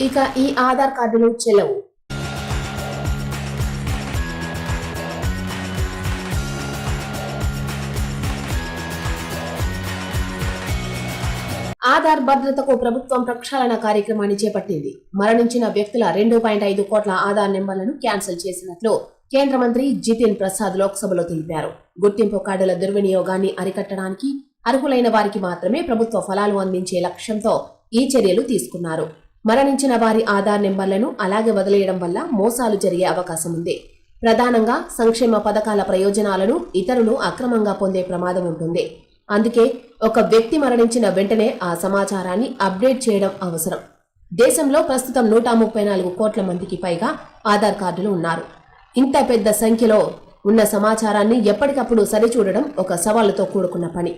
ఇక ఈ ఆధార్ కార్డులు చెల్లవు. ఆధార్ భద్రతకు ప్రభుత్వం ప్రక్షాళన కార్యక్రమాన్ని చేపట్టింది. మరణించిన వ్యక్తుల 2.5 కోట్ల ఆధార్ నెంబర్లను క్యాన్సిల్ చేసినట్లు కేంద్ర మంత్రి జితిన్ ప్రసాద్ లోక్సభలో తెలిపారు. గుర్తింపు కార్డుల దుర్వినియోగాన్ని అరికట్టడానికి అర్హులైన వారికి మాత్రమే ప్రభుత్వ ఫలాలు అందించే లక్ష్యంతో ఈ చర్యలు తీసుకున్నారు. మరణించిన వారి ఆధార్ నెంబర్లను అలాగే వదిలేయడం వల్ల మోసాలు జరిగే అవకాశం ఉంది. ప్రధానంగా సంక్షేమ పథకాల ప్రయోజనాలను ఇతరులు అక్రమంగా పొందే ప్రమాదం ఉంటుంది. అందుకే ఒక వ్యక్తి మరణించిన వెంటనే ఆ సమాచారాన్ని అప్డేట్ చేయడం అవసరం. దేశంలో ప్రస్తుతం 134 కోట్ల మందికి పైగా ఆధార్ కార్డులు ఉన్నారు. ఇంత పెద్ద సంఖ్యలో ఉన్న సమాచారాన్ని ఎప్పటికప్పుడు సరిచూడడం ఒక సవాలుతో కూడుకున్న పని.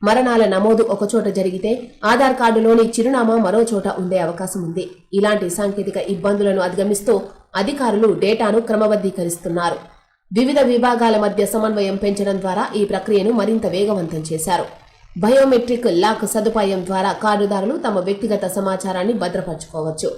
మరణాల నమోదు ఒకచోట జరిగితే ఆధార్ కార్డులోని చిరునామా మరో చోట ఉండే అవకాశం ఉంది. ఇలాంటి సాంకేతిక ఇబ్బందులను అధిగమిస్తూ అధికారులు డేటాను క్రమబద్ధీకరిస్తున్నారు. వివిధ విభాగాల మధ్య సమన్వయం పెంచడం ద్వారా ఈ ప్రక్రియను మరింత వేగవంతం చేశారు. బయోమెట్రిక్ లాక్ సదుపాయం ద్వారా కార్డుదారులు తమ వ్యక్తిగత సమాచారాన్ని భద్రపరచుకోవచ్చు.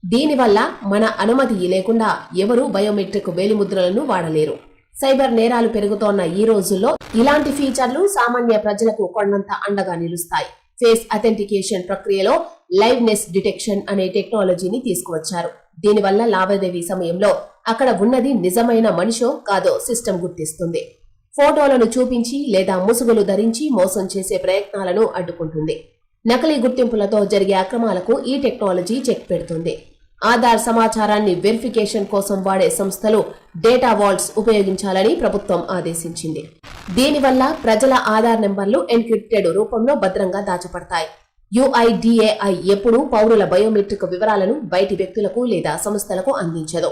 దీనివల్ల మన అనుమతి లేకుండా ఎవరూ బయోమెట్రిక్ వేలిముద్రలను వాడలేరు. సైబర్ నేరాలు పెరుగుతోన్న ఈ రోజుల్లో ఇలాంటి ఫీచర్లు సామాన్య ప్రజలకు కొండంత అండగా నిలుస్తాయి. ఫేస్ అథెంటికేషన్ ప్రక్రియలో లైవ్నెస్ డిటెక్షన్ అనే టెక్నాలజీని తీసుకువచ్చారు. దీనివల్ల లావాదేవీ సమయంలో అక్కడ ఉన్నది నిజమైన మనిషో కాదో సిస్టమ్ గుర్తిస్తుంది. ఫోటోలను చూపించి లేదా ముసుగులు ధరించి మోసం చేసే ప్రయత్నాలను అడ్డుకుంటుంది. నకిలీ గుర్తింపులతో జరిగే అక్రమాలకు ఈ టెక్నాలజీ చెక్ పెడుతుంది. ఆధార్ సమాచారాన్ని వెరిఫికేషన్ కోసం వాడే సంస్థలు డేటా వాల్ట్స్ ఉపయోగించాలని ప్రభుత్వం ఆదేశించింది. దీనివల్ల ప్రజల ఆధార్ నెంబర్లు ఎన్క్రిప్టెడ్ రూపంలో భద్రంగా దాచబడతాయి. UIDAI ఎప్పుడూ పౌరుల బయోమెట్రిక్ వివరాలను బయటి వ్యక్తులకు లేదా సంస్థలకు అందించదు.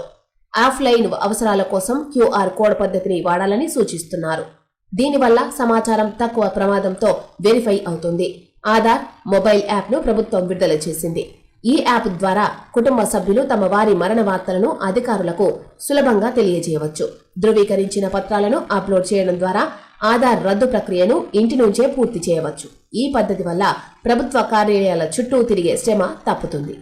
ఆఫ్లైన్ అవసరాల కోసం QR కోడ్ పద్ధతిని వాడాలని సూచిస్తున్నారు. దీనివల్ల సమాచారం తక్కువ ప్రమాదంతో వెరిఫై అవుతుంది. ఆధార్ మొబైల్ యాప్ను ప్రభుత్వం విడుదల చేసింది. ఈ యాప్ ద్వారా కుటుంబ సభ్యులు తమ వారి మరణ వార్తలను అధికారులకు సులభంగా తెలియజేయవచ్చు. ధృవీకరించిన పత్రాలను అప్లోడ్ చేయడం ద్వారా ఆధార్ రద్దు ప్రక్రియను ఇంటి నుంచే పూర్తి చేయవచ్చు. ఈ పద్ధతి వల్ల ప్రభుత్వ కార్యాలయాల చుట్టూ తిరిగే శ్రమ తప్పుతుంది.